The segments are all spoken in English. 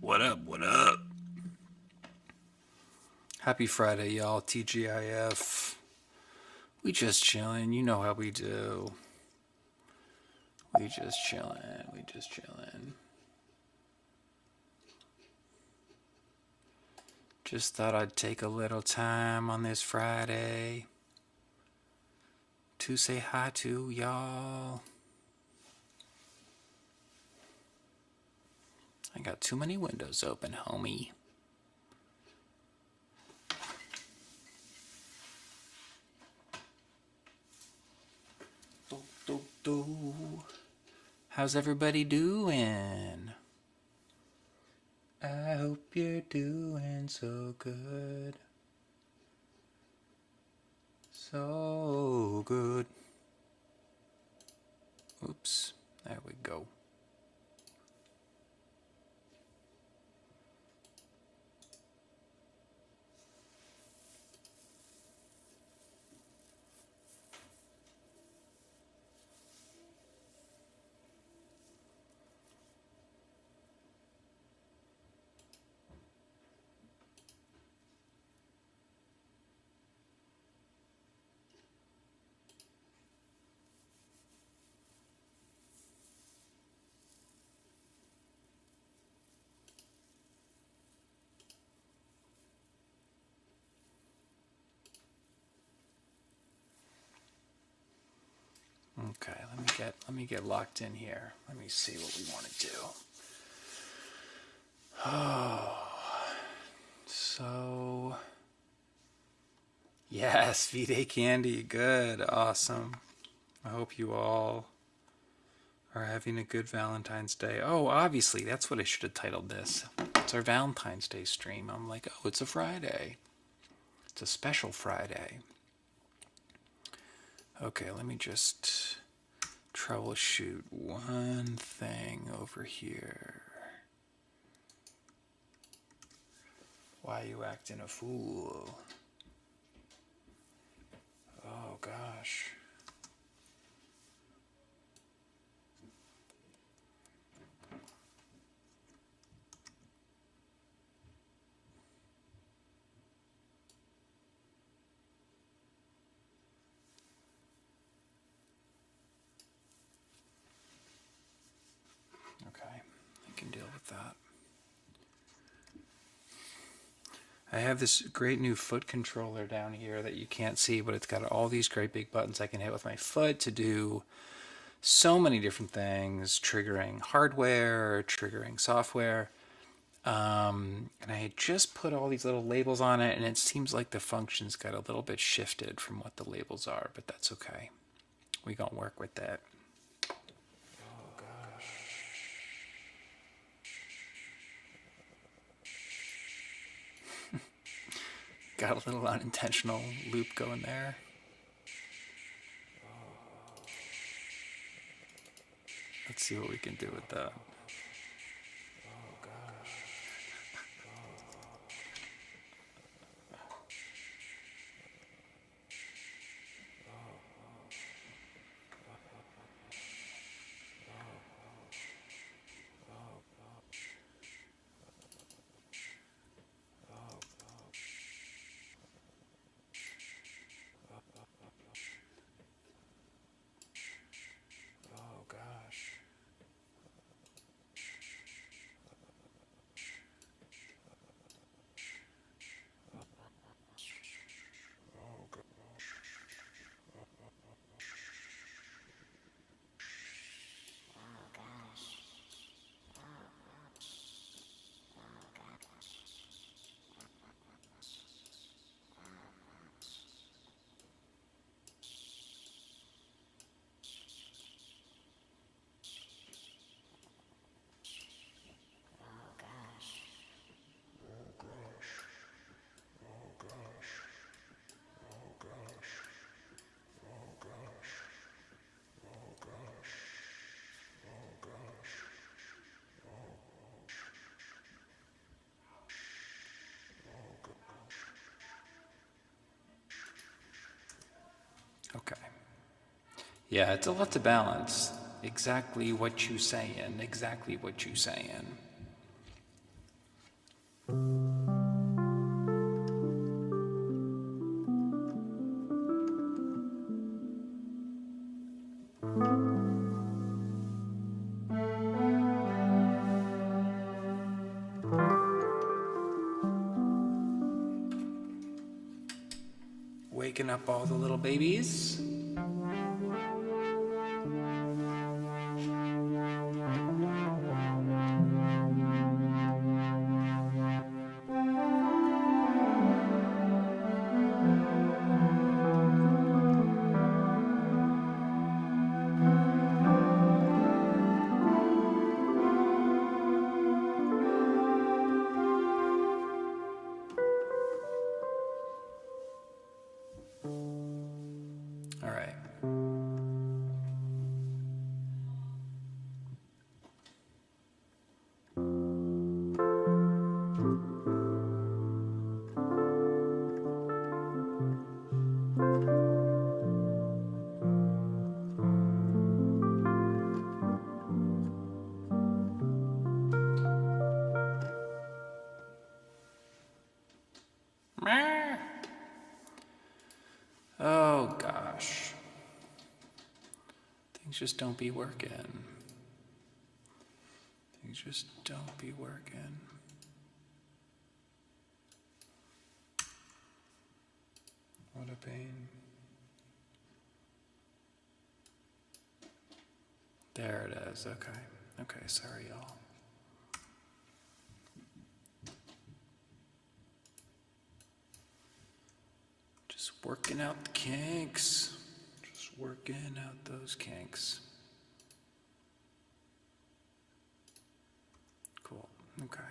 What up? What up? Happy Friday, y'all. TGIF. We just chillin'. You know how we do. We just chillin'. We just chillin'. Just thought I'd take a little time on this Friday to say hi to y'all. I got too many windows open, homie. How's everybody doing? I hope you're doing so good. So good. Oops, there we go. Okay, let me get locked in here. Let me see what we want to do. Oh, so yes, V-Day candy, good, awesome. I hope you all are having a good Valentine's Day. Oh, obviously, that's what I should have titled this. It's our Valentine's Day stream. I'm like, oh, it's a Friday. It's a special Friday. Okay, let me just troubleshoot one thing over here. Why you acting a fool? Oh gosh. Okay, I can deal with that. I have this great new foot controller down here that you can't see, but it's got all these great big buttons I can hit with my foot to do so many different things, triggering hardware, triggering software. And I had just put all these little labels on it, and it seems like the functions got a little bit shifted from what the labels are, but that's okay. We gonna work with that. Oh gosh. Got a little unintentional loop going there. Let's see what we can do with that. Oh gosh. Oh gosh. Yeah, it's a lot to balance. Exactly what you saying. Exactly what you saying. Waking up all the little babies. All right. Meow. Oh gosh. Things just don't be working. Things just don't be working. What a pain. There it is. Okay. Okay, sorry, y'all. Just working out the kinks. Just working out those kinks. Cool. Okay.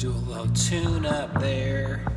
do a little tune up there.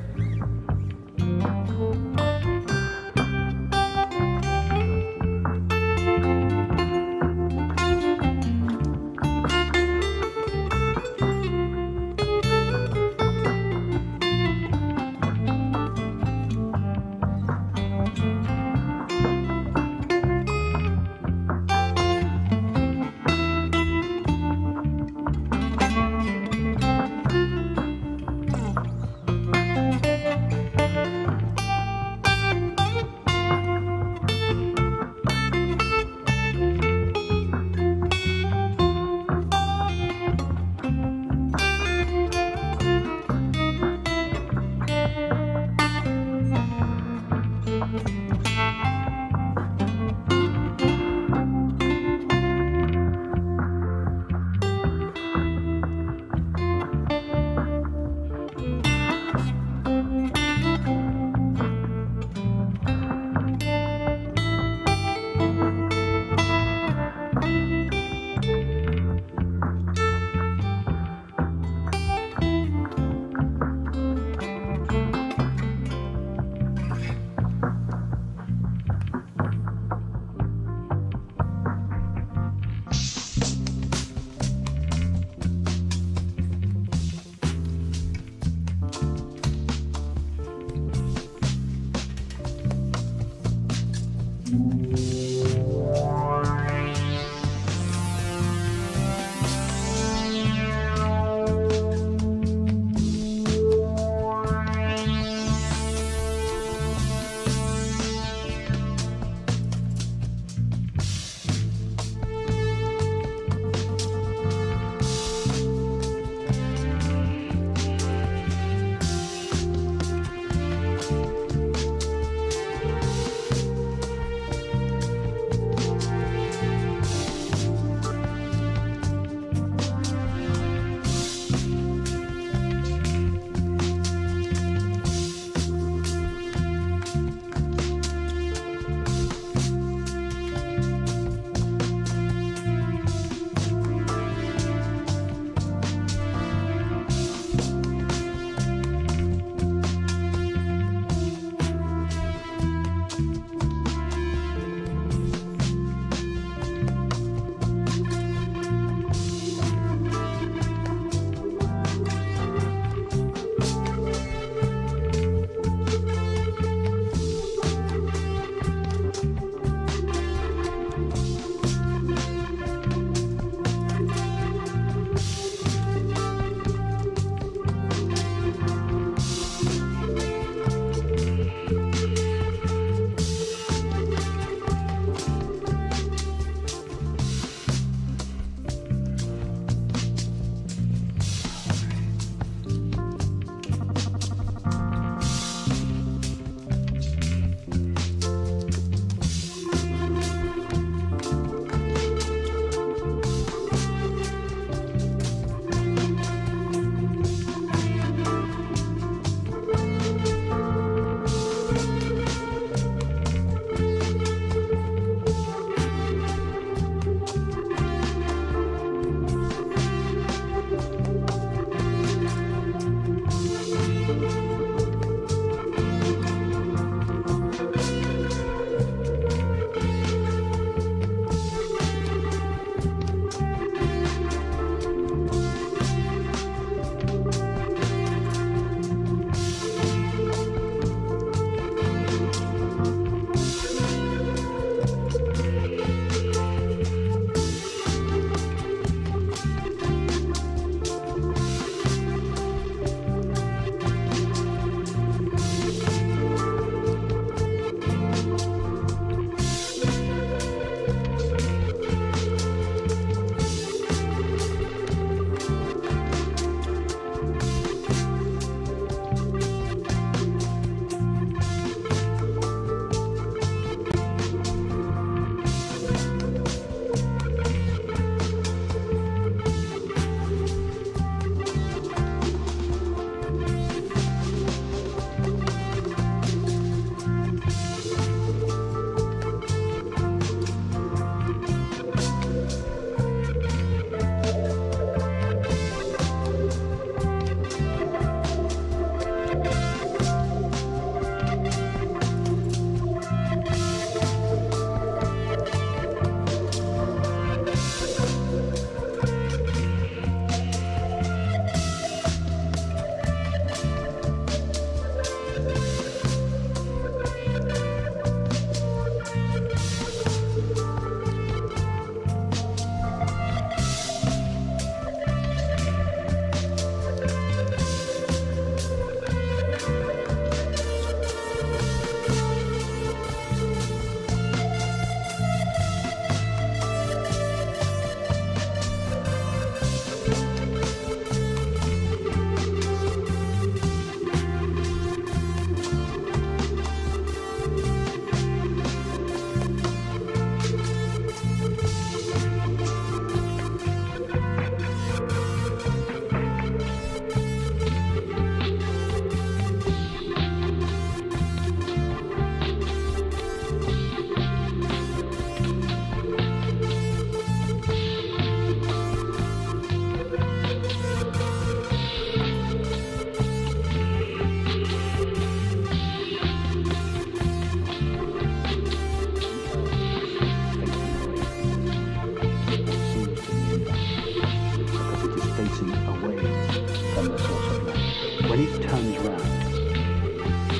when it turns round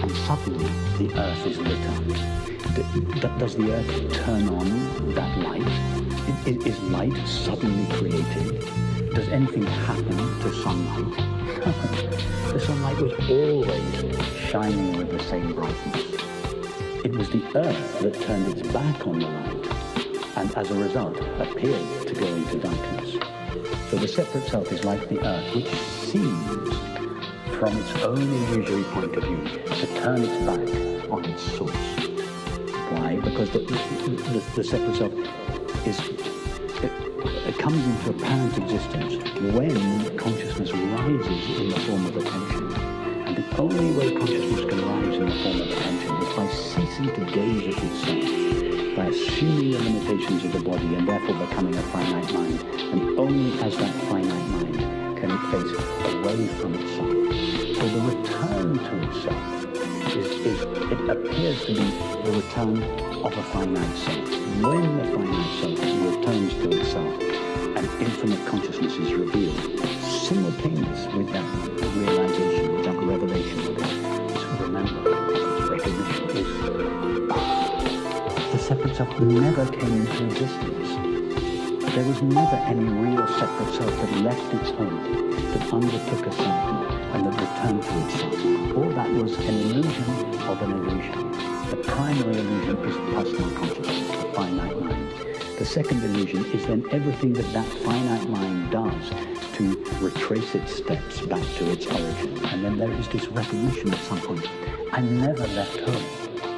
and suddenly the earth is lit up, does the earth turn on that light? Is light suddenly created? Does anything happen to sunlight? The sunlight was always shining with the same brightness. It was the earth that turned its back on the light and as a result appeared to go into darkness. So the separate self is like the earth, which seems, from its own illusory point of view, to turn its back on its source. Why? Because the separate self it comes into apparent existence when consciousness rises in the form of attention. And the only way consciousness can rise in the form of attention is by ceasing to gaze at itself, by assuming the limitations of the body and therefore becoming a finite mind. And only as that finite mind can it face away from itself. So the return to itself it appears to be the return of a finite self. When the finite self returns to itself and infinite consciousness is revealed, simultaneous with that realization, with that revelation of it, is recognition, is the separate self never came into existence. There was never any real separate self that left its home, that undertook a something, and that returned to itself. All that was an illusion of an illusion. The primary illusion is personal consciousness, the finite mind. The second illusion is then everything that finite mind does to retrace its steps back to its origin. And then there is this recognition at some point, I never left home.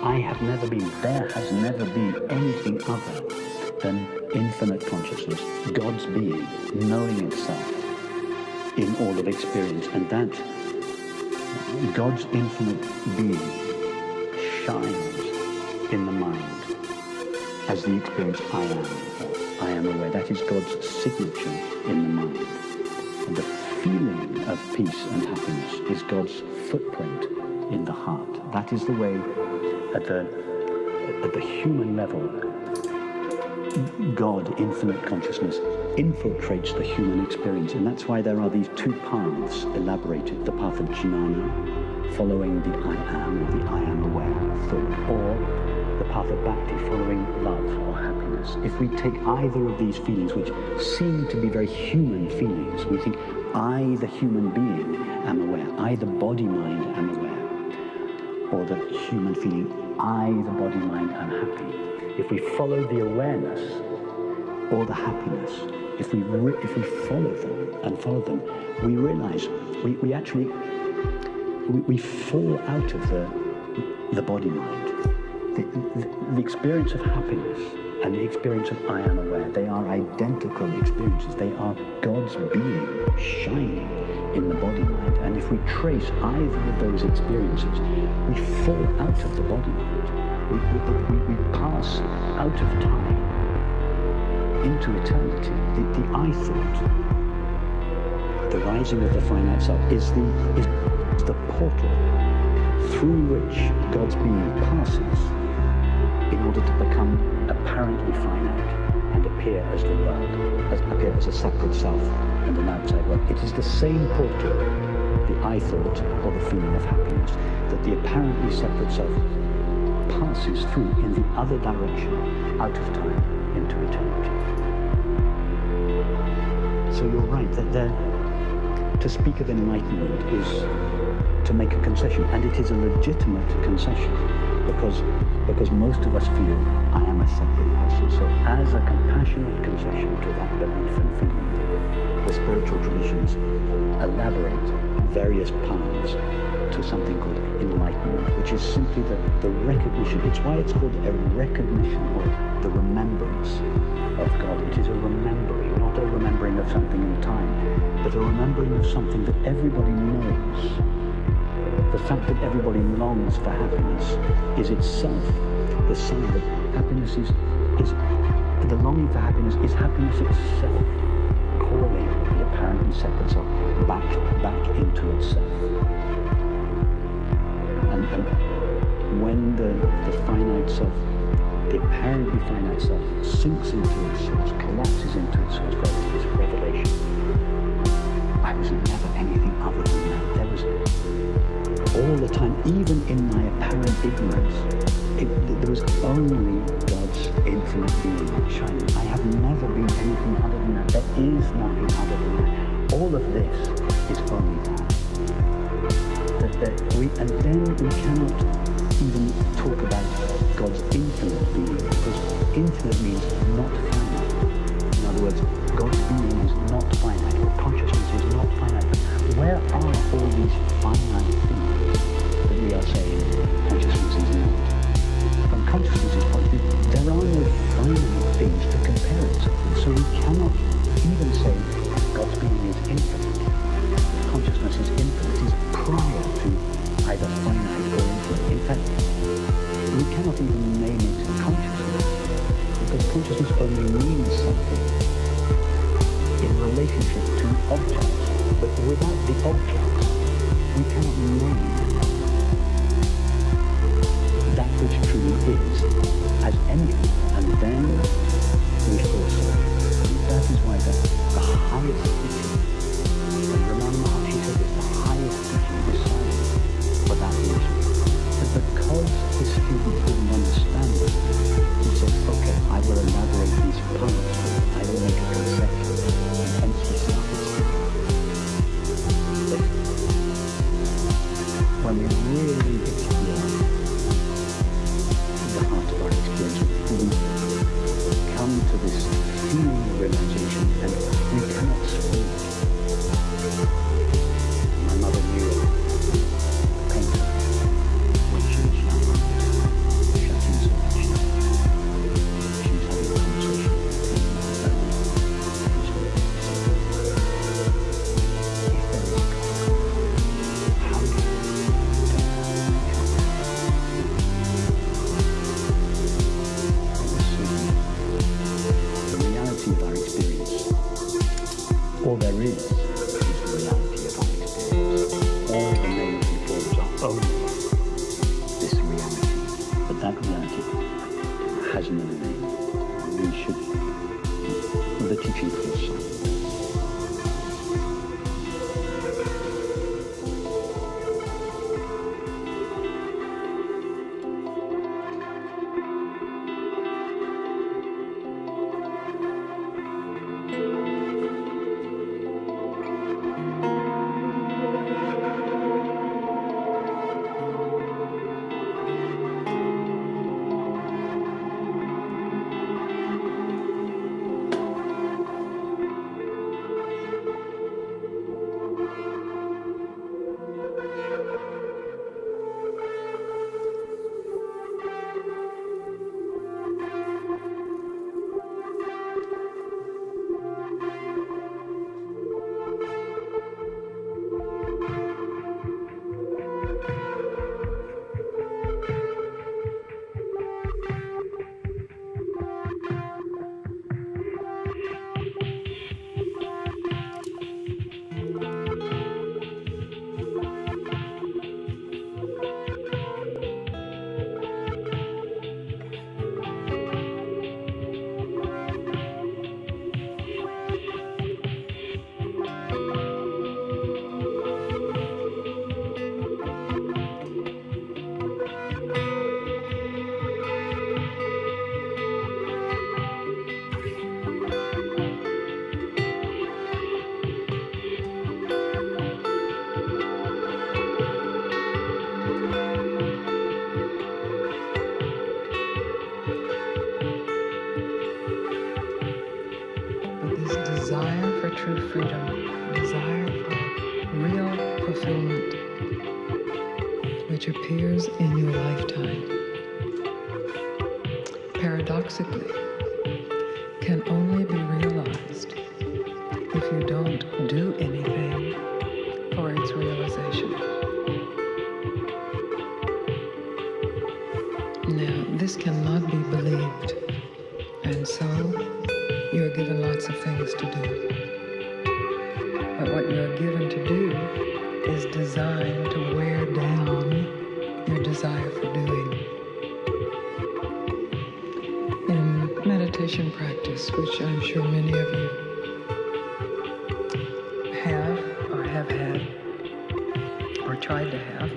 I have never been, there has never been anything other than infinite consciousness, God's being, knowing itself in all of experience. And that God's infinite being shines in the mind as the experience I am aware. That is God's signature in the mind. And the feeling of peace and happiness is God's footprint in the heart. That is the way, at the human level, God, infinite consciousness, infiltrates the human experience. And that's why there are these two paths elaborated. The path of jnana, following the I am or the I am aware thought, or the path of bhakti, following love or happiness. If we take either of these feelings, which seem to be very human feelings, we think, I, the human being, am aware. I, the body-mind, am aware. Or the human feeling, I, the body-mind, am happy. If we follow the awareness or the happiness, if we follow them, we realize we actually fall out of the body-mind. The experience of happiness and the experience of I am aware, they are identical experiences. They are God's being shining in the body-mind. And if we trace either of those experiences, we fall out of the body-mind. We pass out of time into eternity. The I thought, the rising of the finite self, is the portal through which God's being passes in order to become apparently finite and appear as the world, appear as a separate self and an outside world. It is the same portal, the I thought or the feeling of happiness, that the apparently separate self passes through in the other direction, out of time into eternity. So you're right, that to speak of enlightenment is to make a concession, and it is a legitimate concession, because most of us feel, I am a separate person. So as a compassionate concession to that belief and feeling, the spiritual traditions elaborate various paths to something called enlightenment, which is simply the recognition. It's why it's called a recognition or the remembrance of God. It is a remembering, not a remembering of something in time, but a remembering of something that everybody knows. The fact that everybody longs for happiness is itself the sign that happiness is the longing for happiness is happiness itself, calling the apparently separate self back into itself. And when the finite self, the apparently finite self, sinks into its source, collapses into its source, this revelation, I was never anything other than that. all the time, even in my apparent ignorance, there was only God's infinite being shining. I have never been anything other than that. There is nothing other than that. All of this is only that. And then we cannot even talk about God's infinite being, because infinite means not finite. In other words, God's being is not finite, or consciousness is not finite. But where are all these finite things that we are saying consciousness is not? From consciousness's point of view, there are no finite things to compare it to. So we cannot even say God's being is infinite. Consciousness is infinite, is prior to either finite or infinite. In fact, we cannot even name it consciousness, because consciousness only means something in relationship to objects. But without the objects, we cannot name that which truly is as anything. And then we feel sorry. And that is why the highest teaching, and Ramana Maharshi said this, the highest teaching is silence for that reason. But because his students didn't understand it, he said, okay, I will elaborate these points, I will make a conception, and hence he started speaking. But when we really explore the heart of our experience, we come to this feeling of realization, and we cannot speak. My mother knew a painter when she was young, shut in so much. She was having a conversation with if there is God, how do you the reality of our experience? All there is the reality of our experience. All the names and forms are only this reality. But that reality has no name. We should, the teaching calls silence. true freedom, desire for real fulfillment, which appears in your lifetime, paradoxically, can only be realized if you don't do anything for its realization. Now, this cannot be believed, and so you're given lots of things to do. But what you're given to do is designed to wear down your desire for doing. In meditation practice, which I'm sure many of you have or have had or tried to have,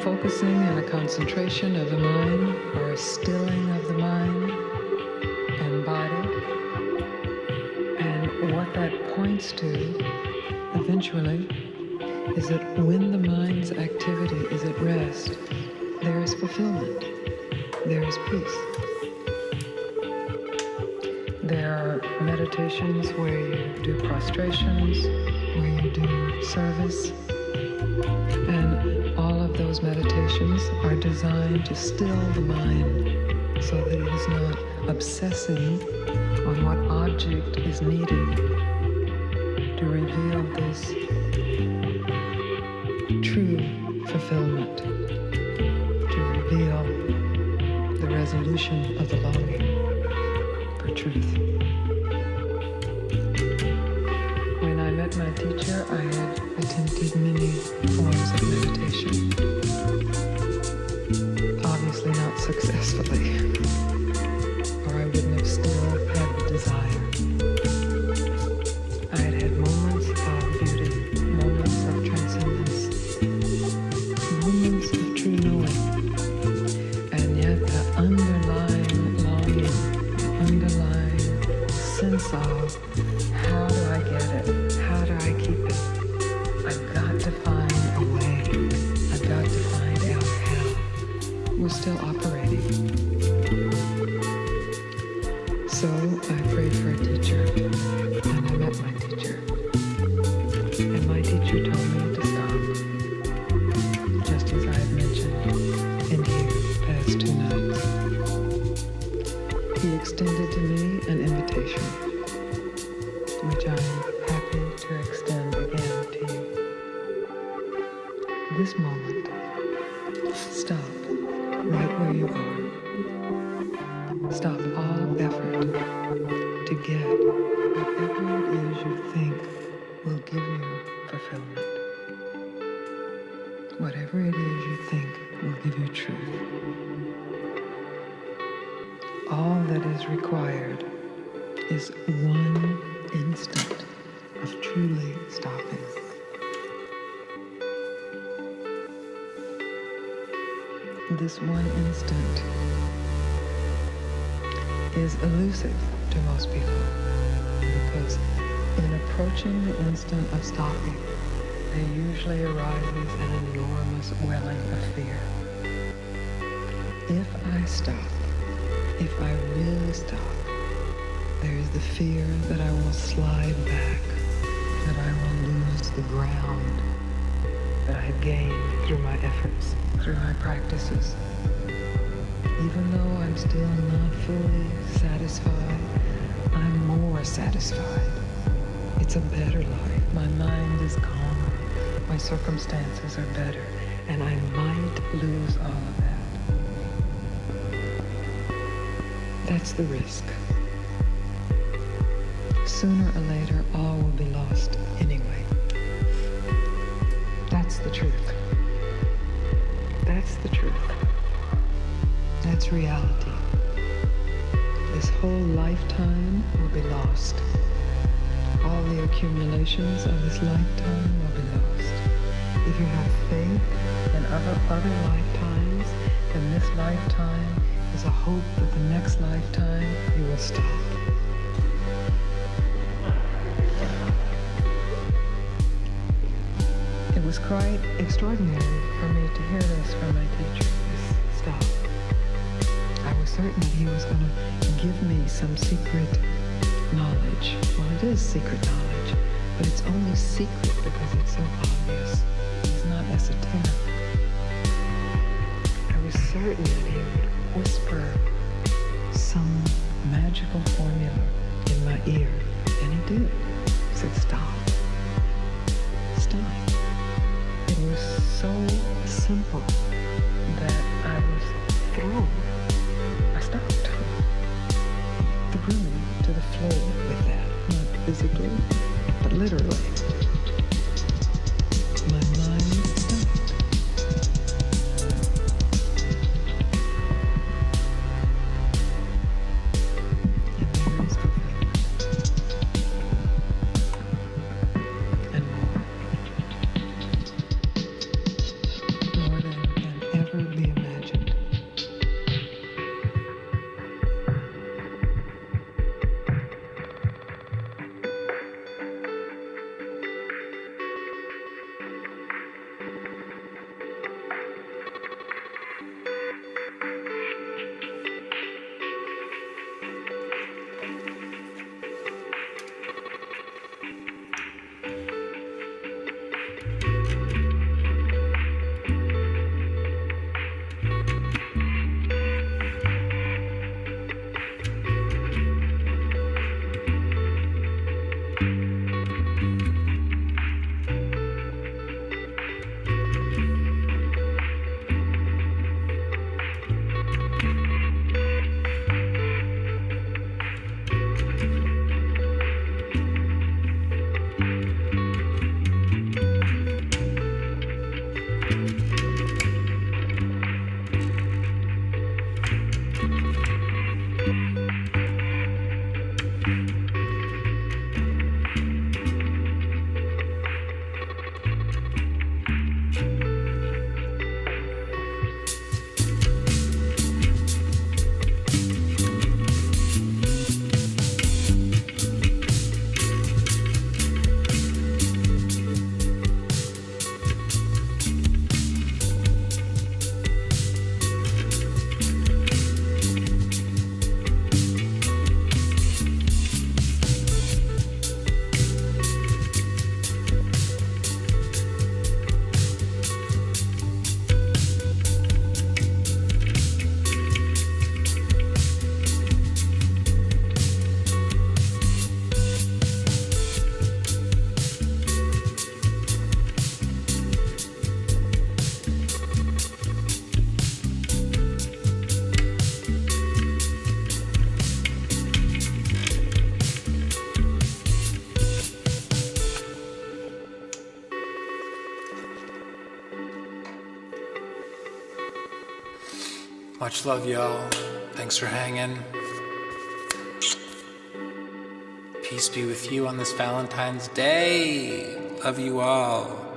focusing and a concentration of the mind, or a stilling of the mind and body. And what that points to eventually is that when the mind's activity is at rest, there is fulfillment, there is peace. There are meditations where you do prostrations, where you do service, and all of those meditations are designed to still the mind so that it is not obsessing on what object is needed to reveal this true fulfillment, to reveal the resolution of the longing for truth. When I met my teacher, I had attempted many forms of meditation. Obviously not successfully, or I wouldn't have still had the desire. I had had moments of beauty, moments of transcendence, moments of true knowing, and yet the underlying longing, the underlying sense of how do I get it? How do I keep it? I've got to find a way. I've got to find out how. We're still operating. So I prayed for a teacher, and I met my teacher. And my teacher told me to stop, just as I had mentioned in here the past 2 nights. He extended to me an invitation, which I am happy to extend again to you. This moment, stop right where you are. Stop all effort to get whatever it is you think will give you fulfillment. Whatever it is you think will give you truth. All that is required is one instant of truly stopping. This one instant is elusive to most people because in approaching the instant of stopping, there usually arises an enormous welling of fear. If I stop, if I really stop, there is the fear that I will slide back, that I will lose the ground that I have gained through my efforts, through my practices. Even though I'm still not fully satisfied, I'm more satisfied. It's a better life. My mind is calmer. My circumstances are better. And I might lose all of that. That's the risk. Sooner or later, all will be lost anyway. That's the truth. That's the truth. That's reality. This whole lifetime will be lost. All the accumulations of this lifetime will be lost. If you have faith in other lifetimes, then this lifetime is a hope that the next lifetime you will stop. It was quite extraordinary for me to hear this from my teacher, this stop. I was certain that he was going to give me some secret knowledge. Well, it is secret knowledge, but it's only secret because it's so obvious. It's not esoteric. I was certain that he would whisper some magical formula in my ear, and he did. He said, stop. Stop. It was so simple that I was thrown. I stopped. Thrown to the floor with that. Not physically, but literally. My mind stopped. And there is fulfillment. And more. More than can Much love, y'all. Thanks for hanging. Peace be with you on this Valentine's Day. Love you all.